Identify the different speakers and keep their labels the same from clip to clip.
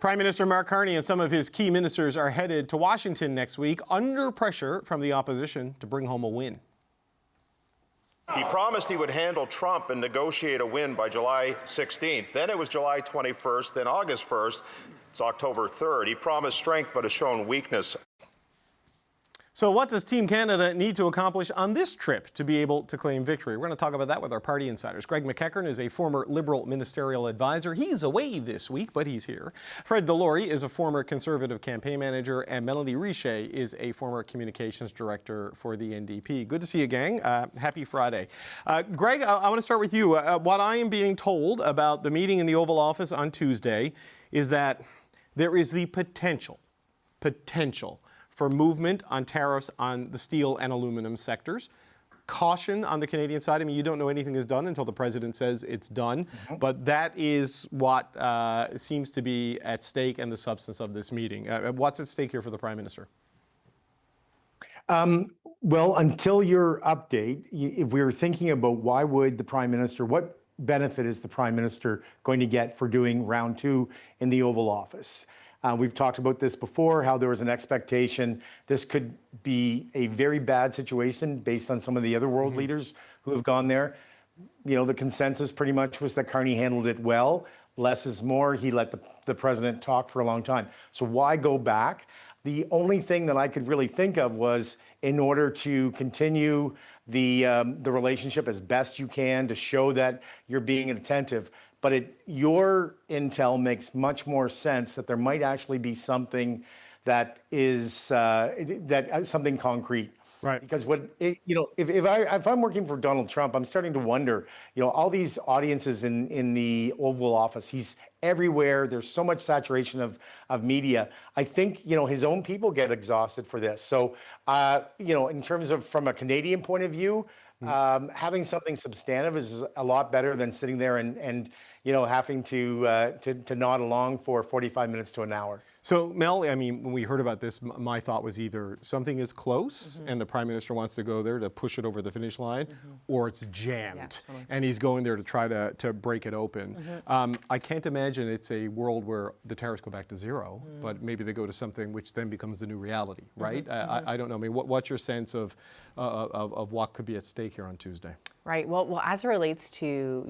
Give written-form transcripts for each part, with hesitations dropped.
Speaker 1: Prime Minister Mark Carney and some of his key ministers are headed to Washington next week under pressure from the opposition to bring home a win.
Speaker 2: He promised he would handle Trump and negotiate a win by July 16th. Then it was July 21st, then August 1st. It's October 3rd. He promised strength but has shown weakness.
Speaker 1: So what does Team Canada need to accomplish on this trip to be able to claim victory? We're going to talk about that with our party insiders. Greg McEachern is a former Liberal ministerial advisor. He's away this week, but he's here. Fred Delory is a former Conservative campaign manager, and Melanie Richer is a former communications director for the NDP. Good to see you, gang. Happy Friday. Greg, I want to start with you. What I am being told about the meeting in the Oval Office on Tuesday is that there is the potential for movement on tariffs on the steel and aluminum sectors. Caution on the Canadian side. I mean, you don't know anything is done until the president says it's done. Mm-hmm. But that is what seems to be at stake and the substance of this meeting. What's at stake here for the Prime Minister?
Speaker 3: Well, until your update, if we were thinking about why would the Prime Minister, what benefit is the Prime Minister going to get for doing round two in the Oval Office? We've talked about this before, how there was an expectation this could be a very bad situation based on some of the other world leaders who have gone there. You know, the consensus pretty much was that Carney handled it well. Less is more. He let the president talk for a long time. So why go back? The only thing that I could really think of was in order to continue the relationship as best you can to show that you're being attentive. But your intel makes much more sense that there might actually be something that is something concrete.
Speaker 1: Right.
Speaker 3: Because if I'm working for Donald Trump, I'm starting to wonder, all these audiences in the Oval Office, he's everywhere. There's so much saturation of media. I think, his own people get exhausted for this. So, in terms of from a Canadian point of view, having something substantive is a lot better than sitting there and having to nod along for 45 minutes to an hour.
Speaker 1: So, Mel, I mean, when we heard about this, my thought was either something is close and the Prime Minister wants to go there to push it over the finish line, or it's jammed and he's going there to try to break it open. I can't imagine it's a world where the tariffs go back to zero, but maybe they go to something which then becomes the new reality, right? I don't know. I mean, what's your sense of what could be at stake here on Tuesday?
Speaker 4: Right. Well, as it relates to,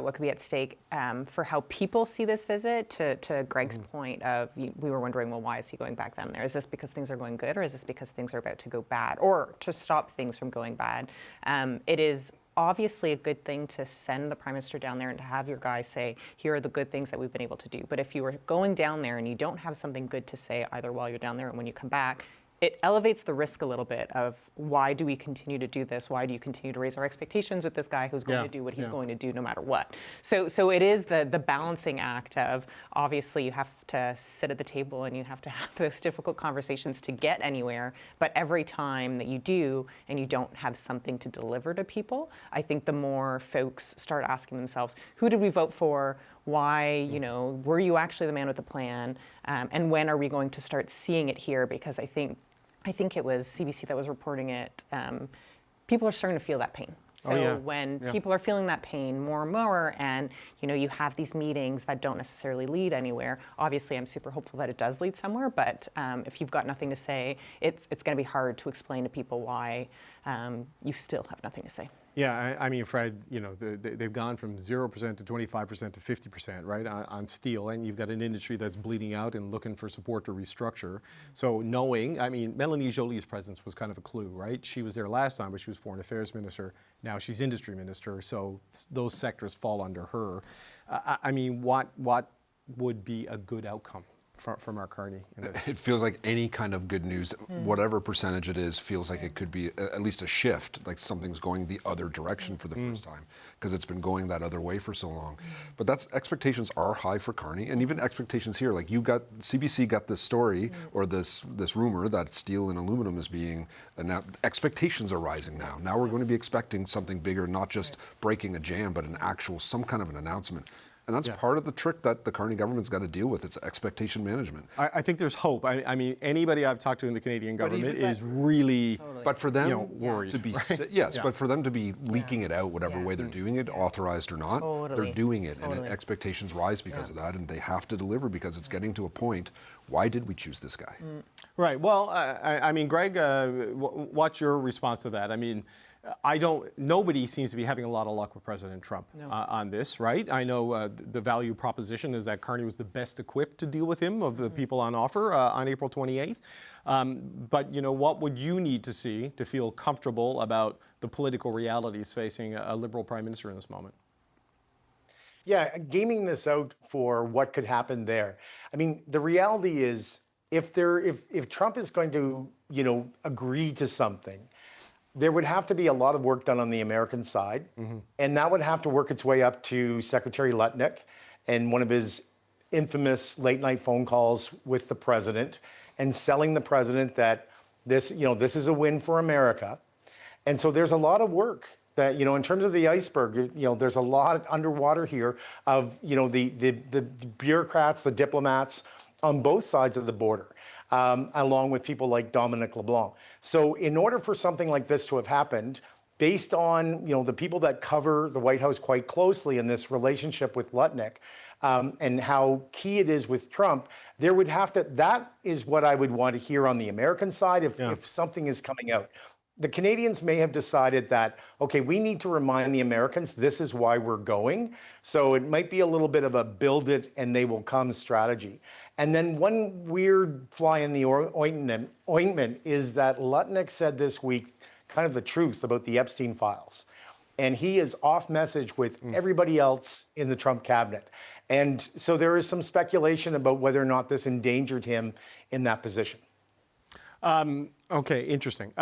Speaker 4: what could be at stake for how people see this visit, to Greg's point of, we were wondering, well, why is he going back down there? Is this because things are going good, or is this because things are about to go bad, or to stop things from going bad? It is obviously a good thing to send the Prime Minister down there and to have your guys say, here are the good things that we've been able to do. But if you were going down there and you don't have something good to say either while you're down there and when you come back, it elevates the risk a little bit of why do we continue to do this? Why do you continue to raise our expectations with this guy who's going to do what he's going to do no matter what? So it is the balancing act of, obviously you have to sit at the table and you have to have those difficult conversations to get anywhere. But every time that you do and you don't have something to deliver to people, I think the more folks start asking themselves, who did we vote for? Why, were you actually the man with the plan? And when are we going to start seeing it here? Because I think it was CBC that was reporting it. People are starting to feel that pain. So when people are feeling that pain more and more, and you have these meetings that don't necessarily lead anywhere, obviously I'm super hopeful that it does lead somewhere, but if you've got nothing to say, it's going to be hard to explain to people why you still have nothing to say.
Speaker 1: Yeah, I mean, Fred, they've gone from 0% to 25% to 50%, right, on steel, and you've got an industry that's bleeding out and looking for support to restructure. So Melanie Joly's presence was kind of a clue, right? She was there last time, but she was Foreign Affairs Minister. Now she's Industry Minister, so those sectors fall under her. I mean, what would be a good outcome for Mark Carney in this?
Speaker 5: It feels like any kind of good news, whatever percentage it is, feels like it could be at least a shift, like something's going the other direction for the first time, because it's been going that other way for so long. But expectations are high for Carney, and even expectations here, like CBC got this story or this rumor that steel and aluminum is being announced. Expectations are rising now. Now we're going to be expecting something bigger, not just breaking a jam, but some kind of an announcement. And that's part of the trick that the Carney government's got to deal with. It's expectation management.
Speaker 1: I think there's hope. I mean, anybody I've talked to in the Canadian government is really,
Speaker 5: but for them
Speaker 1: worried.
Speaker 5: To be but for them to be leaking it out, whatever way they're doing it, authorized or not, they're doing it, and expectations rise because of that, and they have to deliver because it's getting to a point. Why did we choose this guy?
Speaker 1: Right. Well, I mean, Greg, what's your response to that? I mean, nobody seems to be having a lot of luck with President Trump on this, right? I know the value proposition is that Carney was the best equipped to deal with him of the people on offer on April 28th. But, what would you need to see to feel comfortable about the political realities facing a Liberal Prime Minister in this moment?
Speaker 3: Yeah, gaming this out for what could happen there. I mean, the reality is if Trump is going to, agree to something, there would have to be a lot of work done on the American side, and that would have to work its way up to Secretary Lutnick and one of his infamous late night phone calls with the president and selling the president that this is a win for America. And so there's a lot of work that, in terms of the iceberg, there's a lot underwater here of, the bureaucrats, the diplomats on both sides of the border, along with people like Dominic LeBlanc. So in order for something like this to have happened, based on, the people that cover the White House quite closely in this relationship with Lutnick, and how key it is with Trump, there would have to, that is what I would want to hear on the American side if something is coming out. The Canadians may have decided that, okay, we need to remind the Americans this is why we're going. So it might be a little bit of a build it and they will come strategy. And then one weird fly in the ointment is that Lutnick said this week kind of the truth about the Epstein files. And he is off message with everybody else in the Trump cabinet. And so there is some speculation about whether or not this endangered him in that position.
Speaker 1: Okay, interesting.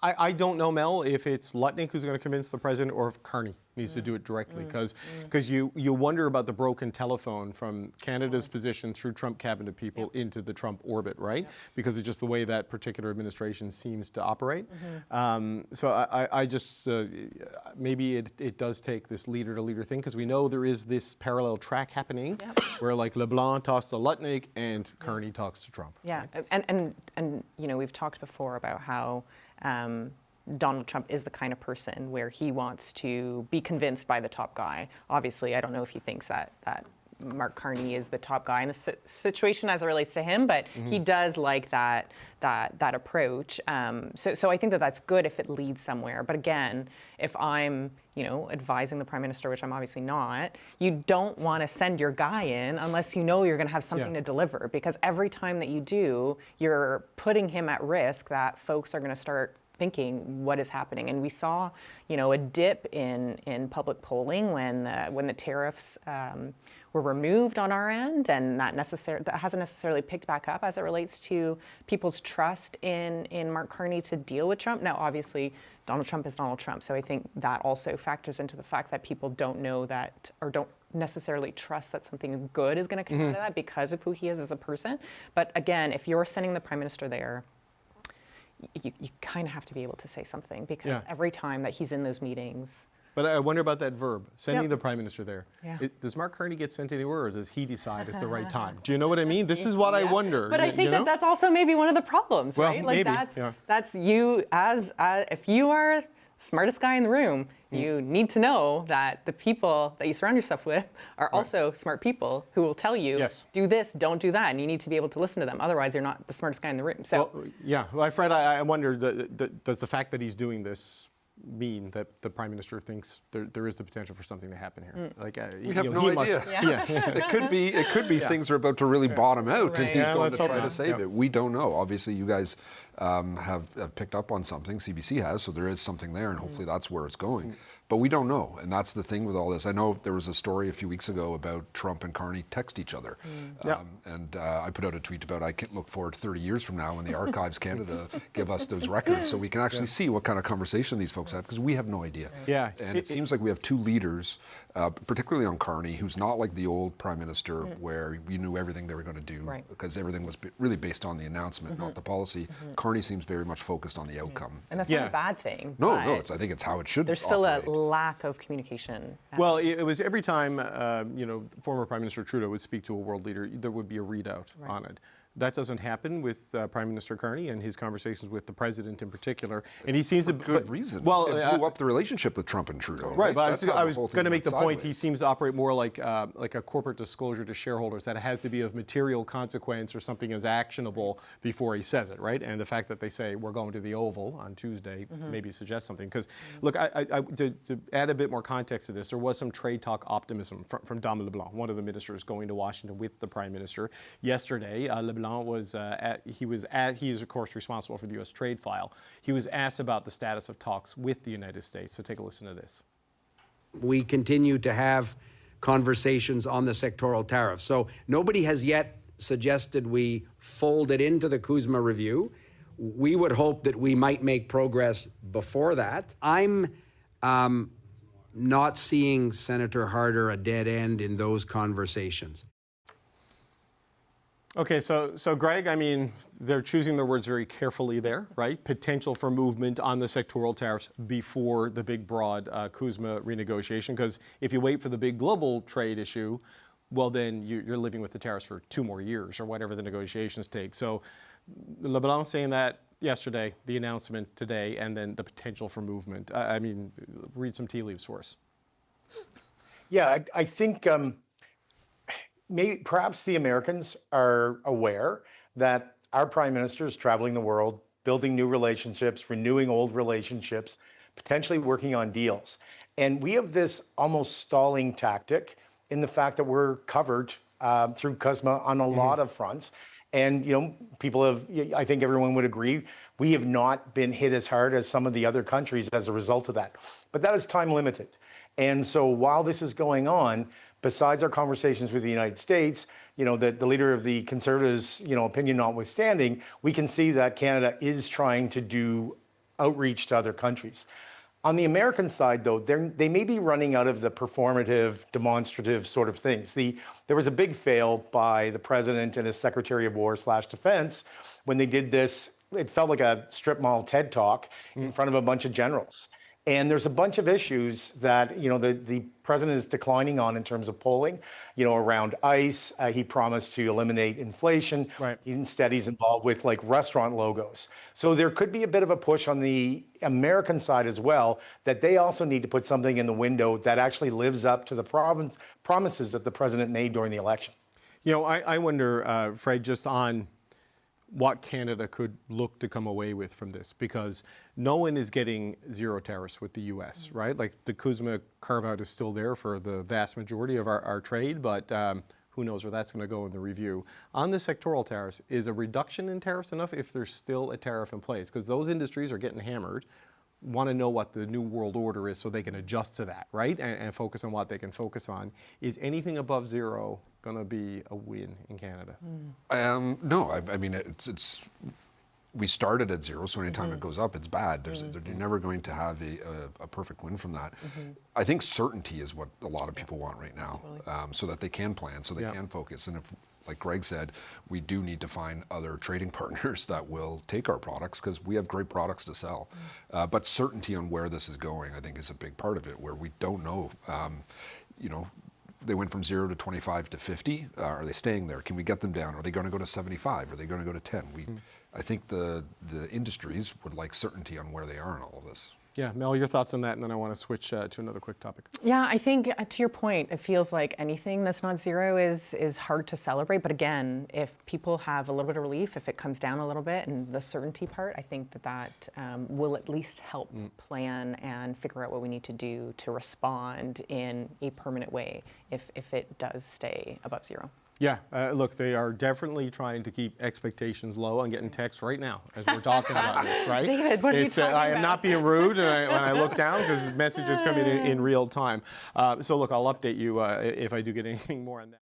Speaker 1: I don't know, Mel, if it's Lutnick who's going to convince the president or if Carney needs to do it directly, because you wonder about the broken telephone from Canada's position through Trump cabinet people into the Trump orbit, right? Because it's just the way that particular administration seems to operate. So I just, maybe it does take this leader-to-leader thing, because we know there is this parallel track happening where like LeBlanc talks to Lutnick and Carney talks to Trump.
Speaker 4: Yeah, right? and we've talked before about how Donald Trump is the kind of person where he wants to be convinced by the top guy. Obviously, I don't know if he thinks that Mark Carney is the top guy in the situation as it relates to him, but he does like that approach. So I think that's good if it leads somewhere. But again, if I'm advising the Prime Minister, which I'm obviously not, you don't want to send your guy in unless you know you're going to have something to deliver, because every time that you do, you're putting him at risk that folks are going to start thinking what is happening. And we saw, a dip in public polling when the tariffs were removed on our end, and that hasn't necessarily picked back up as it relates to people's trust in Mark Carney to deal with Trump. Now, obviously, Donald Trump is Donald Trump, so I think that also factors into the fact that people don't know that, or don't necessarily trust that something good is going to come out of that because of who he is as a person. But again, if you're sending the Prime Minister there, you kind of have to be able to say something, because every time that he's in those meetings.
Speaker 1: But I wonder about that verb, sending the Prime Minister there.
Speaker 4: Yeah.
Speaker 1: Does Mark Carney get sent anywhere, or does he decide it's the right time? Do you know what I mean? This is what I wonder.
Speaker 4: But I think that's also maybe one of the problems, right? Like
Speaker 1: maybe,
Speaker 4: that's you as if you are smartest guy in the room, you need to know that the people that you surround yourself with are also smart people who will tell you, do this, don't do that, and you need to be able to listen to them. Otherwise, you're not the smartest guy in the room. So,
Speaker 1: Fred, I wonder, does the fact that he's doing this mean that the Prime Minister thinks there is the potential for something to happen here?
Speaker 5: We have no idea. It could be things are about to really bottom out, and he's going to try to save it. We don't know. Obviously, you guys have picked up on something. CBC has, so there is something there, and hopefully that's where it's going. But we don't know, and that's the thing with all this. I know there was a story a few weeks ago about Trump and Carney text each other. And I put out a tweet about I can look forward 30 years from now when the Archives Canada give us those records so we can actually see what kind of conversation these folks have, because we have no idea. And it seems like we have two leaders, particularly on Carney, who's not like the old Prime Minister where you knew everything they were going to do because everything was really based on the announcement, not the policy. Carney seems very much focused on the outcome.
Speaker 4: And that's not a bad thing.
Speaker 5: No, I think it's how it should
Speaker 4: There's still
Speaker 5: operate.
Speaker 4: a lack of communication.
Speaker 1: Well, it was every time, former Prime Minister Trudeau would speak to a world leader, there would be a readout on it. That doesn't happen with Prime Minister Carney and his conversations with the president in particular. And he seems
Speaker 5: For good reason.
Speaker 1: Well,
Speaker 5: it blew up the relationship with Trump and Trudeau.
Speaker 1: Right, but I was
Speaker 5: whole
Speaker 1: going to
Speaker 5: thing
Speaker 1: make the
Speaker 5: went
Speaker 1: point.
Speaker 5: sideways.
Speaker 1: He seems to operate more like a corporate disclosure to shareholders, that it has to be of material consequence or something is actionable before he says it, right? And the fact that they say we're going to the Oval on Tuesday maybe suggests something. Because look, to add a bit more context to this, there was some trade talk optimism from Dom LeBlanc, one of the ministers going to Washington with the Prime Minister yesterday. LeBlanc was he is of course responsible for the U.S. trade file. He was asked about the status of talks with the United States. So take a listen to this.
Speaker 6: We continue to have conversations on the sectoral tariff. So nobody has yet suggested we fold it into the CUSMA review. We would hope that we might make progress before that. I'm not seeing Senator Harder a dead end in those conversations.
Speaker 1: Okay, so Greg, I mean, they're choosing their words very carefully there, right? Potential for movement on the sectoral tariffs before the big, broad CUSMA renegotiation, because if you wait for the big global trade issue, well, then you're living with the tariffs for 2 more years or whatever the negotiations take. So LeBlanc saying that yesterday, the announcement today, and then the potential for movement. I mean, read some tea leaves for us.
Speaker 3: Yeah, I think perhaps the Americans are aware that our Prime Minister is traveling the world, building new relationships, renewing old relationships, potentially working on deals. And we have this almost stalling tactic in the fact that we're covered through CUSMA on a lot of fronts. And, people have, I think everyone would agree, we have not been hit as hard as some of the other countries as a result of that. But that is time limited. And so while this is going on, besides our conversations with the United States, the leader of the Conservatives, opinion notwithstanding, we can see that Canada is trying to do outreach to other countries. On the American side, though, they may be running out of the performative, demonstrative sort of things. There was a big fail by the president and his Secretary of War / Defense when they did this. It felt like a strip mall TED Talk in front of a bunch of generals. And there's a bunch of issues that, the president is declining on in terms of polling, around ICE. He promised to eliminate inflation.
Speaker 1: Right.
Speaker 3: Instead, he's involved with restaurant logos. So there could be a bit of a push on the American side as well, that they also need to put something in the window that actually lives up to the promises that the president made during the election.
Speaker 1: I wonder, Fred, just on what Canada could look to come away with from this, because no one is getting zero tariffs with the U.S., right? Like the CUSMA carve-out is still there for the vast majority of our trade, but who knows where that's going to go in the review. On the sectoral tariffs, is a reduction in tariffs enough if there's still a tariff in place? Because those industries are getting hammered, want to know what the new world order is so they can adjust to that, right? And focus on what they can focus on. Is anything above zero going to be a win in Canada?
Speaker 5: No, I mean, it's we started at zero, so anytime it goes up, it's bad. You're never going to have a perfect win from that. I think certainty is what a lot of people want right now, so that they can plan, so they can focus. And if, like Greg said, we do need to find other trading partners that will take our products, because we have great products to sell. But certainty on where this is going, I think, is a big part of it, where we don't know. They went from 0 to 25 to 50. Are they staying there? Can we get them down? Are they going to go to 75? Are they going to go to 10? I think the industries would like certainty on where they are in all of this.
Speaker 1: Yeah, Mel, your thoughts on that, and then I want to switch to another quick topic.
Speaker 4: Yeah, I think to your point, it feels like anything that's not zero is hard to celebrate. But again, if people have a little bit of relief, if it comes down a little bit, and the certainty part, I think that will at least help plan and figure out what we need to do to respond in a permanent way if it does stay above zero.
Speaker 1: Yeah, look, they are definitely trying to keep expectations low. I'm getting texts right now as we're talking about this, right?
Speaker 4: David, what are you talking
Speaker 1: I am
Speaker 4: about?
Speaker 1: not being rude when I look down, because messages come in real time. So look, I'll update you if I do get anything more on that.